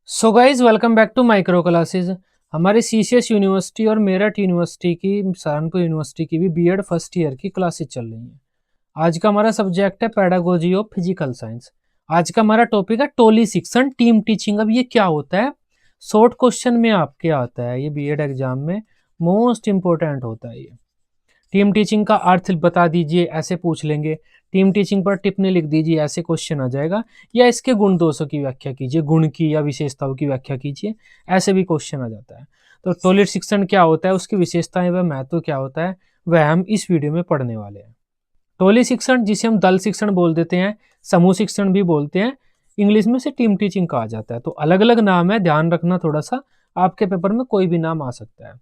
So guys welcome back to micro classes. हमारी CCS university और Meerut university की Saharanpur university की भी बीएड फर्स्ट ईयर की क्लासेस चल रही हैं। आज का हमारा सब्जेक्ट है पेडागोजी ऑफ फिजिकल साइंस। आज का हमारा टॉपिक है टोली शिक्षण टीम टीचिंग। अब ये क्या होता है, शॉर्ट क्वेश्चन में आपके आता है, ये बीएड एग्जाम में मोस्ट इंपॉर्टेंट होता है। ये टीम टीचिंग का अर्थ बता दीजिए, ऐसे पूछ लेंगे। टीम टीचिंग पर टिप्पणी लिख दीजिए, ऐसे क्वेश्चन आ जाएगा। या इसके गुण दोषों की व्याख्या कीजिए, गुण की या विशेषताओं की व्याख्या कीजिए, ऐसे भी क्वेश्चन आ जाता है। तो टोलिट शिक्षण क्या होता है, उसकी विशेषताएं व महत्व क्या होता है, वह हम इस वीडियो में पढ़ने वाले हैं। टोली शिक्षण, जिसे हम दल शिक्षण बोल देते हैं, समूह शिक्षण भी बोलते हैं, इंग्लिश में से टीम टीचिंग कहा जाता है। तो अलग अलग नाम है, ध्यान रखना थोड़ा सा, आपके पेपर में कोई भी नाम आ सकता है।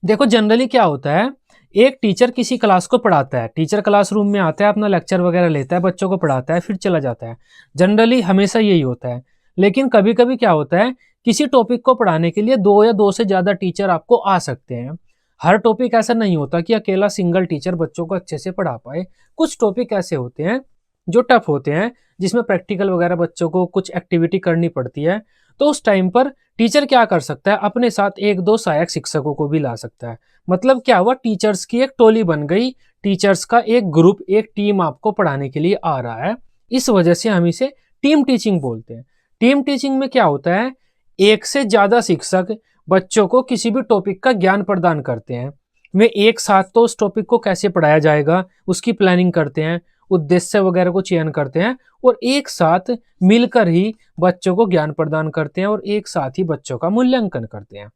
देखो जनरली क्या होता है, एक टीचर किसी क्लास को पढ़ाता है, टीचर क्लासरूम में आता है, अपना लेक्चर वगैरह लेता है, बच्चों को पढ़ाता है, फिर चला जाता है। जनरली हमेशा यही होता है। लेकिन कभी कभी क्या होता है, किसी टॉपिक को पढ़ाने के लिए दो या दो से ज्यादा टीचर आपको आ सकते हैं। हर टॉपिक ऐसा नहीं होता कि अकेला सिंगल टीचर बच्चों को अच्छे से पढ़ा पाए। कुछ टॉपिक ऐसे होते हैं जो टफ होते हैं, जिसमें प्रैक्टिकल वगैरह बच्चों को कुछ एक्टिविटी करनी पड़ती है। तो उस टाइम पर टीचर क्या कर सकता है, अपने साथ एक दो सहायक शिक्षकों को भी ला सकता है। मतलब क्या हुआ, टीचर्स की एक टोली बन गई, टीचर्स का एक ग्रुप, एक टीम आपको पढ़ाने के लिए आ रहा है। इस वजह से हम इसे टीम टीचिंग बोलते हैं। टीम टीचिंग में क्या होता है, एक से ज्यादा शिक्षक बच्चों को किसी भी टॉपिक का ज्ञान प्रदान करते हैं। वे एक साथ तो उस टॉपिक को कैसे पढ़ाया जाएगा उसकी प्लानिंग करते हैं, उद्देश्य वगैरह को चयन करते हैं, और एक साथ मिलकर ही बच्चों को ज्ञान प्रदान करते हैं और एक साथ ही बच्चों का मूल्यांकन करते हैं।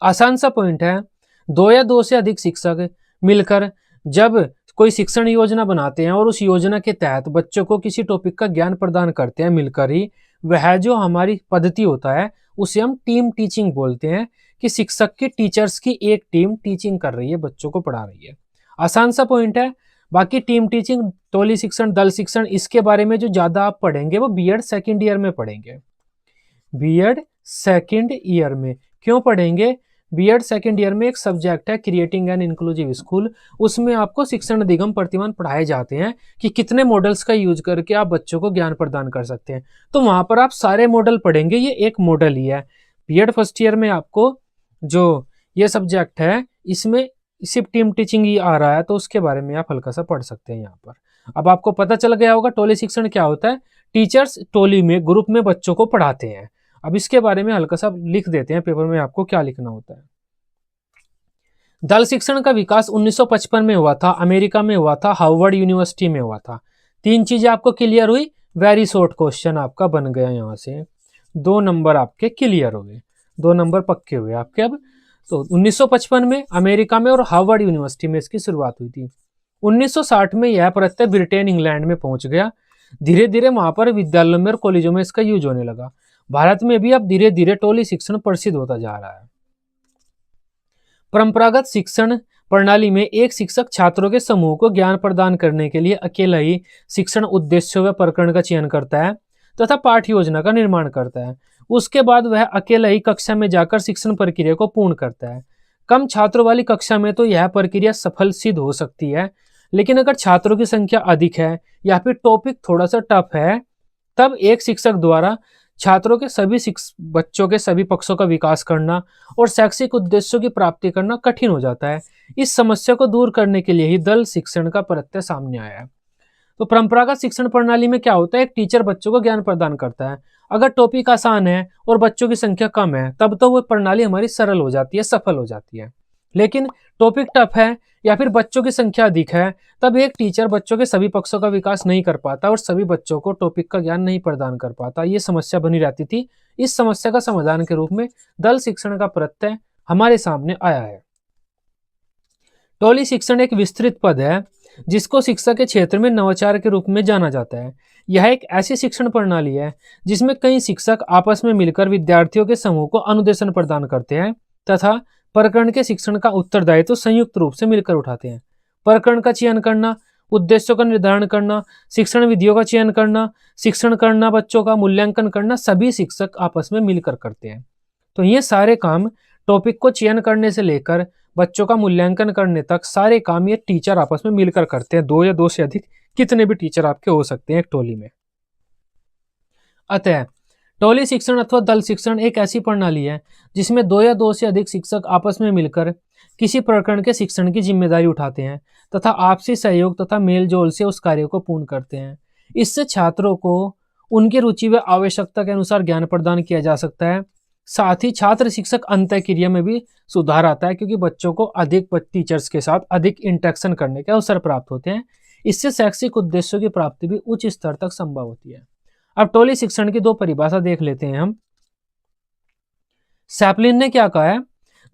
आसान सा पॉइंट है, दो या दो से अधिक शिक्षक मिलकर जब कोई शिक्षण योजना बनाते हैं और उस योजना के तहत बच्चों को किसी टॉपिक का ज्ञान प्रदान करते हैं मिलकर ही, वह जो हमारी पद्धति होता है उसे हम टीम टीचिंग बोलते हैं। कि शिक्षक की, टीचर्स की एक टीम टीचिंग कर रही है, बच्चों को पढ़ा रही है। आसान सा पॉइंट है। बाकी टीम टीचिंग, टोली शिक्षण, दल शिक्षण, इसके बारे में जो ज्यादा आप पढ़ेंगे वो बीएड सेकेंड ईयर में पढ़ेंगे। बीएड सेकेंड ईयर में क्यों पढ़ेंगे, बीएड सेकेंड ईयर में एक सब्जेक्ट है क्रिएटिंग एन इंक्लूसिव स्कूल। उसमें आपको शिक्षण अधिगम प्रतिमान पढ़ाए जाते हैं कि कितने मॉडल्स का यूज करके आप बच्चों को ज्ञान प्रदान कर सकते हैं। तो वहां पर आप सारे मॉडल पढ़ेंगे, ये एक मॉडल ही है। बीएड फर्स्ट ईयर में आपको जो ये सब्जेक्ट है, इसमें सिर्फ टीम टीचिंग ही आ रहा है, तो उसके बारे में आप हल्का सा पढ़ सकते हैं यहाँ पर। अब आपको पता चल गया होगा टोली शिक्षण क्या होता है। टीचर्स टोली में, ग्रुप में बच्चों को पढ़ाते हैं। अब इसके बारे में हल्का सा लिख देते हैं पेपर में, आपको क्या लिखना होता है। दल शिक्षण का विकास 1955 में हुआ था, अमेरिका में हुआ था, हार्वर्ड यूनिवर्सिटी में हुआ था। तीन चीजें आपको क्लियर हुई, वेरी शॉर्ट क्वेश्चन आपका बन गया यहाँ से। 2 नंबर आपके क्लियर हो गए, 2 नंबर पक्के हुए आपके। अब तो 1955 में अमेरिका में और हार्वर्ड यूनिवर्सिटी में इसकी शुरुआत हुई थी। 1960 में यह प्रत्यय ब्रिटेन, इंग्लैंड में पहुंच गया। धीरे धीरे वहां पर विद्यालयों में और कॉलेजों में इसका यूज होने लगा। भारत में भी अब धीरे धीरे टोली शिक्षण प्रसिद्ध होता जा रहा है। परंपरागत शिक्षण प्रणाली में एक शिक्षक छात्रों के समूह को ज्ञान प्रदान करने के लिए अकेला ही शिक्षण उद्देश्यों व प्रकरण का चयन करता है तथा पाठ्य योजना का निर्माण करता है। उसके बाद वह अकेला ही कक्षा में जाकर शिक्षण प्रक्रिया को पूर्ण करता है। कम छात्रों वाली कक्षा में तो यह प्रक्रिया सफल सिद्ध हो सकती है, लेकिन अगर छात्रों की संख्या अधिक है या फिर टॉपिक थोड़ा सा टफ है, तब एक शिक्षक द्वारा छात्रों के सभी बच्चों के सभी पक्षों का विकास करना और शैक्षिक उद्देश्यों की प्राप्ति करना कठिन हो जाता है। इस समस्या को दूर करने के लिए ही दल शिक्षण का प्रत्यय सामने आया है। तो परंपरागत शिक्षण प्रणाली में क्या होता है, एक टीचर बच्चों को ज्ञान प्रदान करता है। अगर टॉपिक आसान है और बच्चों की संख्या कम है, तब तो वो प्रणाली हमारी सरल हो जाती है, सफल हो जाती है। लेकिन टॉपिक टफ है या फिर बच्चों की संख्या अधिक है, तब एक टीचर बच्चों के सभी पक्षों का विकास नहीं कर पाता और सभी बच्चों को टॉपिक का ज्ञान नहीं प्रदान कर पाता। ये समस्या बनी रहती थी। इस समस्या का समाधान के रूप में दल शिक्षण का प्रत्यय हमारे सामने आया है। टोली शिक्षण एक विस्तृत पद है जिसको शिक्षा के क्षेत्र में नवाचार के रूप में जाना जाता है। यह एक ऐसी शिक्षण प्रणाली है जिसमें कई शिक्षक आपस में मिलकर विद्यार्थियों के समूह को अनुदेशन प्रदान करते हैं तथा प्रकरण के शिक्षण का उत्तरदायित्व तो संयुक्त रूप से मिलकर उठाते हैं। प्रकरण का चयन करना, उद्देश्यों का निर्धारण करना, शिक्षण विधियों का चयन करना, शिक्षण करना, बच्चों का मूल्यांकन करना, सभी शिक्षक आपस में मिलकर करते हैं। तो ये सारे काम, टॉपिक को चयन करने से लेकर बच्चों का मूल्यांकन करने तक, सारे काम ये टीचर आपस में मिलकर करते हैं। दो या दो से अधिक कितने भी टीचर आपके हो सकते हैं एक टोली में। अतः टोली शिक्षण अथवा दल शिक्षण एक ऐसी प्रणाली है जिसमें दो या दो से अधिक शिक्षक आपस में मिलकर किसी प्रकरण के शिक्षण की जिम्मेदारी उठाते हैं तथा आपसी सहयोग तथा मेलजोल से उस कार्य को पूर्ण करते हैं। इससे छात्रों को उनकी रुचि व आवश्यकता के अनुसार ज्ञान प्रदान किया जा सकता है। साथ ही छात्र शिक्षक अंतःक्रिया में भी सुधार आता है, क्योंकि बच्चों को अधिक टीचर्स के साथ अधिक इंटरेक्शन करने के अवसर प्राप्त होते हैं। इससे शैक्षिक उद्देश्यों की प्राप्ति भी उच्च स्तर तक संभव होती है। अब टोली शिक्षण की दो परिभाषा देख लेते हैं हम। सैपलिन ने क्या कहा है?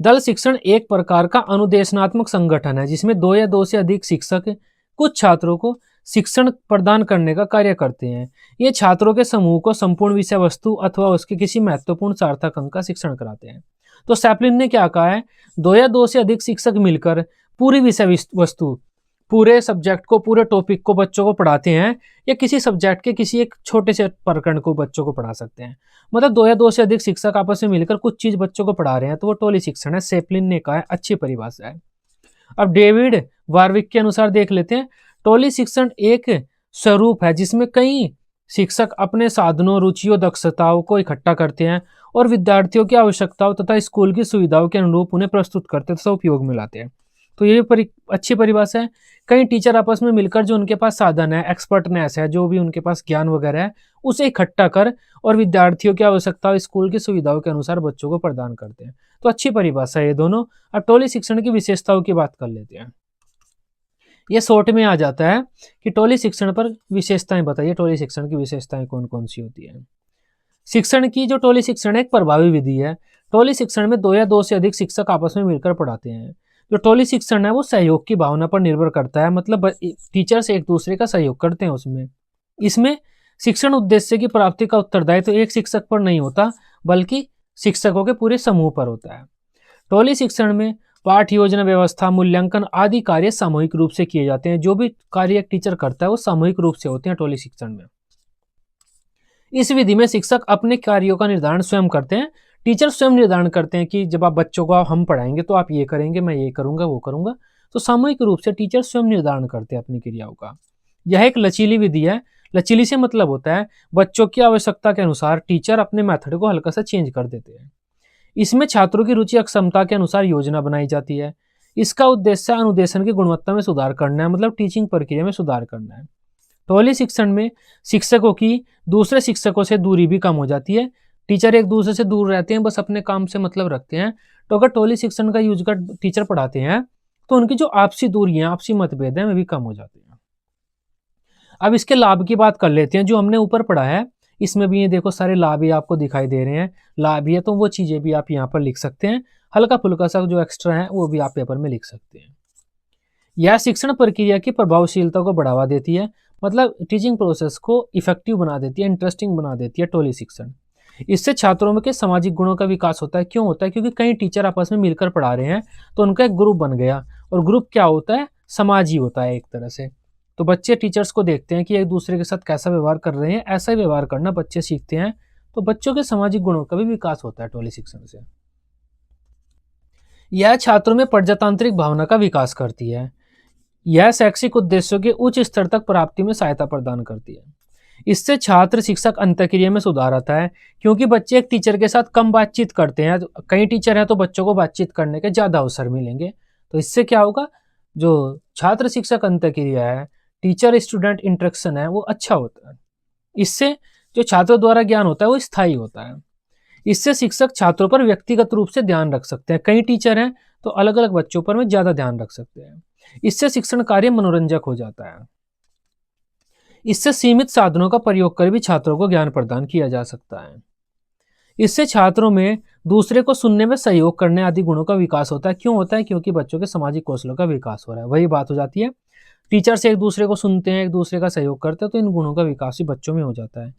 दल शिक्षण एक प्रकार का अनुदेशनात्मक संगठन है जिसमें दो या दो से अधिक शिक्षक कुछ छात्रों को शिक्षण प्रदान करने का कार्य करते हैं। ये छात्रों के समूह को संपूर्ण विषय वस्तु अथवा उसके किसी महत्वपूर्ण सार्थक अंक का शिक्षण कराते हैं। तो सैपलिन ने क्या कहा है? दो या दो से अधिक शिक्षक मिलकर पूरी विषय वस्तु, पूरे सब्जेक्ट को, पूरे टॉपिक को बच्चों को पढ़ाते हैं, या किसी सब्जेक्ट के किसी एक छोटे से प्रकरण को बच्चों को पढ़ा सकते हैं। मतलब दो या दो से अधिक शिक्षक आपस में मिलकर कुछ चीज बच्चों को पढ़ा रहे हैं, तो वो टोली शिक्षण है। सैपलिन ने कहा है, अच्छी परिभाषा है। अब डेविड वारविक के अनुसार देख लेते हैं। टोली शिक्षण एक स्वरूप है जिसमें कई शिक्षक अपने साधनों, रुचियों, दक्षताओं को इकट्ठा करते हैं और विद्यार्थियों की आवश्यकताओं तथा स्कूल की सुविधाओं के अनुरूप उन्हें प्रस्तुत करते तथा उपयोग में लाते हैं। तो ये अच्छी परिभाषा है। कई टीचर आपस में मिलकर जो उनके पास साधन है, एक्सपर्टनेस है, जो भी उनके पास ज्ञान वगैरह है, उसे इकट्ठा कर और विद्यार्थियों की आवश्यकताओं, स्कूल की सुविधाओं के अनुसार बच्चों को प्रदान करते हैं। तो अच्छी परिभाषा है ये दोनों। अब टोली शिक्षण की विशेषताओं की बात कर लेते हैं। ये शॉर्ट में आ जाता है कि टोली शिक्षण पर विशेषताएं बताइए। टोली शिक्षण की विशेषताएं कौन कौन सी होती है? शिक्षण की जो टोली शिक्षण है एक प्रभावी विधि है। टोली शिक्षण में दो या दो से अधिक शिक्षक आपस में मिलकर पढ़ाते हैं। जो टोली शिक्षण है वो सहयोग की भावना पर निर्भर करता है, मतलब टीचर्स एक दूसरे का सहयोग करते हैं उसमें। इसमें शिक्षण उद्देश्य की प्राप्ति का उत्तरदायी तो एक शिक्षक पर नहीं होता, बल्कि शिक्षकों के पूरे समूह पर होता है। टोली शिक्षण में पाठ योजना, व्यवस्था, मूल्यांकन आदि कार्य सामूहिक रूप से किए जाते हैं। जो भी कार्य एक टीचर करता है वो सामूहिक रूप से होते हैं टोली शिक्षण में। इस विधि में शिक्षक अपने कार्यों का निर्धारण स्वयं करते हैं। टीचर स्वयं निर्धारण करते हैं कि जब आप बच्चों को हम पढ़ाएंगे तो आप ये करेंगे, मैं ये करूंगा, वो करूंगा। तो सामूहिक रूप से टीचर स्वयं निर्धारण करते हैं अपनी क्रियाओं का। यह एक लचीली विधि है। लचीली से मतलब होता है बच्चों की आवश्यकता के अनुसार टीचर अपने मेथड को हल्का सा चेंज कर देते हैं। इसमें छात्रों की रुचि, अक्षमता के अनुसार योजना बनाई जाती है। इसका उद्देश्य अनुदेशन की गुणवत्ता में सुधार करना है, मतलब टीचिंग प्रक्रिया में सुधार करना है। टोली शिक्षण में शिक्षकों की दूसरे शिक्षकों से दूरी भी कम हो जाती है। टीचर एक दूसरे से दूर रहते हैं, बस अपने काम से मतलब रखते हैं। तो अगर टोली शिक्षण का यूज कर टीचर पढ़ाते हैं तो उनकी जो आपसी दूरियां, आपसी मतभेद है, वे भी कम हो जाते हैं। अब इसके लाभ की बात कर लेते हैं। जो हमने ऊपर पढ़ा है इसमें भी ये देखो सारे लाभ ही आपको दिखाई दे रहे हैं। लाभ ही है तो वो चीजें भी आप यहाँ पर लिख सकते हैं। हल्का फुल्का सा जो एक्स्ट्रा है वो भी आप पेपर में लिख सकते हैं। यह शिक्षण प्रक्रिया की प्रभावशीलता को बढ़ावा देती है, मतलब टीचिंग प्रोसेस को इफेक्टिव बना देती है, इंटरेस्टिंग बना देती है टोली शिक्षण। इससे छात्रों में के सामाजिक गुणों का विकास होता है। क्यों होता है? क्योंकि कई टीचर आपस में मिलकर पढ़ा रहे हैं तो उनका एक ग्रुप बन गया, और ग्रुप क्या होता है? समाज ही होता है एक तरह से। तो बच्चे टीचर्स को देखते हैं कि एक दूसरे के साथ कैसा व्यवहार कर रहे हैं, ऐसा ही व्यवहार करना बच्चे सीखते हैं। तो बच्चों के सामाजिक गुणों का भी विकास होता है टोली शिक्षण से। यह छात्रों में प्रजातांत्रिक भावना का विकास करती है। यह शैक्षिक उद्देश्यों के उच्च स्तर तक प्राप्ति में सहायता प्रदान करती है। इससे छात्र शिक्षक अंतःक्रिया में सुधार आता है, क्योंकि बच्चे एक टीचर के साथ कम बातचीत करते हैं। कई टीचर हैं तो बच्चों को बातचीत करने के ज्यादा अवसर मिलेंगे। तो इससे क्या होगा? जो छात्र शिक्षक अंतःक्रिया है, टीचर स्टूडेंट इंटरेक्शन है, वो अच्छा होता है। इससे जो छात्रों द्वारा ज्ञान होता है वो स्थायी होता है। इससे शिक्षक छात्रों पर व्यक्तिगत रूप से ध्यान रख सकते हैं। कई टीचर हैं तो अलग अलग बच्चों पर में ज्यादा ध्यान रख सकते हैं। इससे शिक्षण कार्य मनोरंजक हो जाता है। इससे सीमित साधनों का प्रयोग कर भी छात्रों को ज्ञान प्रदान किया जा सकता है। इससे छात्रों में दूसरे को सुनने में सहयोग करने आदि गुणों का विकास होता है। क्यों होता है? क्योंकि बच्चों के सामाजिक कौशलों का विकास हो रहा है। वही बात हो जाती है, टीचर से एक दूसरे को सुनते हैं, एक दूसरे का सहयोग करते हैं, तो इन गुणों का विकास भी बच्चों में हो जाता है।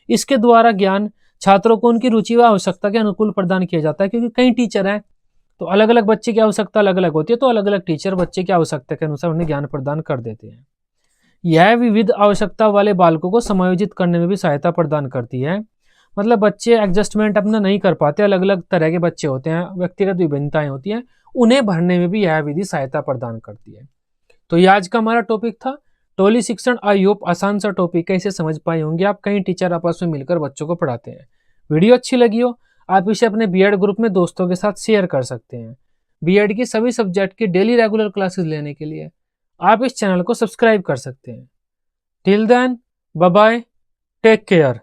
इसके द्वारा ज्ञान छात्रों को उनकी रुचि व आवश्यकता के अनुकूल प्रदान किया जाता है। क्योंकि कई टीचर हैं तो अलग अलग बच्चे की आवश्यकता अलग अलग होती है, तो अलग अलग टीचर बच्चे की आवश्यकता के अनुसार उन्हें ज्ञान प्रदान कर देते हैं। यह विविध आवश्यकता वाले बालकों को समायोजित करने में भी सहायता प्रदान करती है। मतलब बच्चे एडजस्टमेंट अपना नहीं कर पाते, अलग अलग तरह के बच्चे होते हैं, व्यक्तिगत विभिन्नताएं होती हैं, उन्हें भरने में भी यह विधि सहायता प्रदान करती है। तो ये आज का हमारा टॉपिक था टोली शिक्षण। आई होप आसान सा टॉपिक है, इसे समझ पाए होंगे आप। कई टीचर आपस में मिलकर बच्चों को पढ़ाते हैं। वीडियो अच्छी लगी हो आप इसे अपने बीएड ग्रुप में दोस्तों के साथ शेयर कर सकते हैं। बीएड की सभी सब्जेक्ट की डेली रेगुलर क्लासेस लेने के लिए आप इस चैनल को सब्सक्राइब कर सकते हैं। Till then, bye bye, take care.